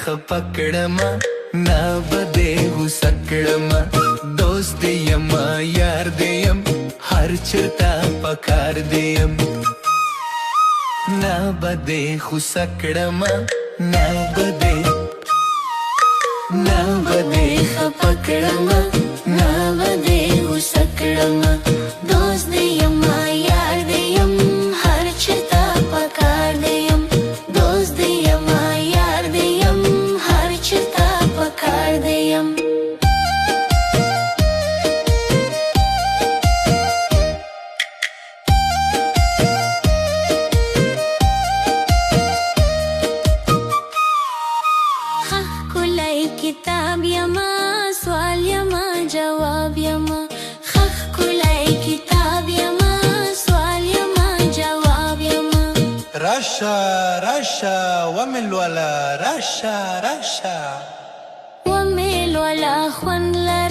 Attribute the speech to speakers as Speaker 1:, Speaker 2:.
Speaker 1: خپکړما نا بده وسکړما دوست یم یار دیم هر چرتا پکار دیم نا بده وسکړما نا بده خپکړما نا بده وسکړما دوست یم یار دیم هر چرتا پکار دیم دوست یم یار دیم هر چرتا پکار دیم کتاب یما سوال یما جواب یما خخ کلای کتاب یما سوال یما جواب یما
Speaker 2: راشا راشا ومل ولا راشا راشا
Speaker 1: ومل ولا خوان لرا